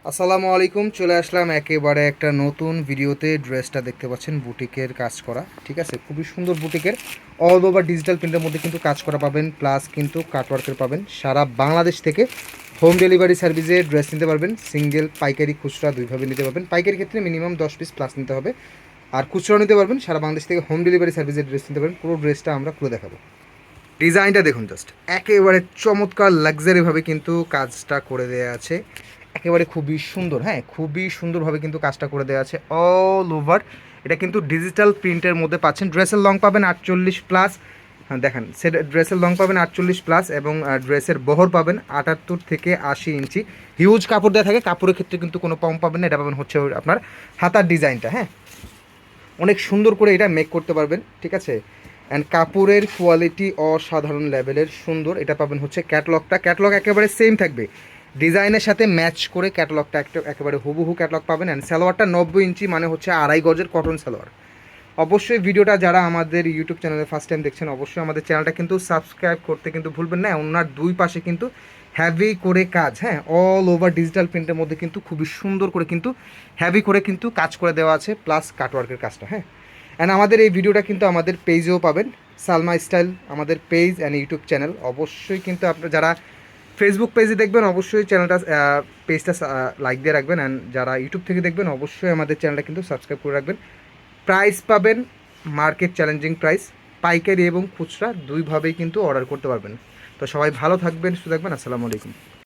আসসালামু আলাইকুম, চলে আসলাম একেবারে একটা নতুন ভিডিওতে। ড্রেসটা দেখতে পাচ্ছেন বুটিকের কাজ করা, ঠিক আছে, খুবই সুন্দর বুটিকের অল ওভার ডিজিটাল প্রিন্টের মধ্যে কিন্তু কাজ করা পাবেন, প্লাস কিন্তু কাটওয়ার্কের পাবেন। সারা বাংলাদেশ থেকে হোম ডেলিভারি সার্ভিসে ড্রেস নিতে পারবেন। সিঙ্গেল, পাইকারি, খুচরা দুইভাবে নিতে পারবেন। পাইকারি ক্ষেত্রে মিনিমাম 10 পিস প্লাস নিতে হবে, আর খুচরাও নিতে পারবেন। সারা বাংলাদেশ থেকে হোম ডেলিভারি সার্ভিসে ড্রেস নিতে পারবেন। পুরো ড্রেসটা আমরা খুলে দেখাবো। ডিজাইনটা দেখুন, জাস্ট একেবারে চমৎকার লাক্সারিভাবে কিন্তু কাজটা করে দেওয়া আছে। একেবারে খুবই সুন্দর, হ্যাঁ, খুবই সুন্দরভাবে কিন্তু কাজটা করে দেওয়া আছে অল ওভার। এটা কিন্তু ডিজিটাল প্রিন্টের মধ্যে পাচ্ছেন। ড্রেসের লং পাবেন 48+। হ্যাঁ দেখেন, সে ড্রেসের লং পাবেন 48+, এবং ড্রেসের বহর পাবেন 78 থেকে 80 ইঞ্চি। হিউজ কাপড় দেওয়া থাকে, কাপড়ের ক্ষেত্রে কিন্তু কোনো কম পাবেন না। এটা পাবেন হচ্ছে আপনার হাতার ডিজাইনটা, হ্যাঁ, অনেক সুন্দর করে এটা মেক করতে পারবেন, ঠিক আছে। অ্যান্ড কাপড়ের কোয়ালিটি অসাধারণ লেভেলের সুন্দর। এটা পাবেন হচ্ছে ক্যাটলগটা, ক্যাটলগ একেবারে সেম থাকবে, ডিজাইনের সাথে ম্যাচ করে ক্যাটলগটা একেবারে হুবহু ক্যাটলগ পাবেন। অ্যান্ড সালোয়ারটা 90 ইঞ্চি, মানে হচ্ছে 2.5 গজের কটন সালোয়ার। অবশ্যই ভিডিওটা যারা আমাদের ইউটিউব চ্যানেলে ফার্স্ট টাইম দেখছেন, অবশ্যই আমাদের চ্যানেলটা কিন্তু সাবস্ক্রাইব করতে কিন্তু ভুলবেন না। ওনার দুই পাশে কিন্তু হ্যাভি করে কাজ, হ্যাঁ, অল ওভার ডিজিটাল প্রিন্টের মধ্যে কিন্তু খুবই সুন্দর করে কিন্তু হ্যাভি করে কিন্তু কাজ করে দেওয়া আছে, প্লাস কাটওয়ার্কের কাজটা, হ্যাঁ। অ্যান্ড আমাদের এই ভিডিওটা কিন্তু আমাদের পেজেও পাবেন, সালমা স্টাইল আমাদের পেজ অ্যান্ড ইউটিউব চ্যানেল। অবশ্যই কিন্তু আপনার যারা ফেসবুক পেজে দেখবেন, অবশ্যই চ্যানেলটা পেজটা লাইক দিয়ে রাখবেন। অ্যান্ড যারা ইউটিউব থেকে দেখবেন, অবশ্যই আমাদের চ্যানেলটা কিন্তু সাবস্ক্রাইব করে রাখবেন। প্রাইস পাবেন মার্কেট চ্যালেঞ্জিং প্রাইস, পাইকারি এবং খুচরা দুইভাবেই কিন্তু অর্ডার করতে পারবেন। তো সবাই ভালো থাকবেন, সুস্থ থাকবেন। আসসালামু আলাইকুম।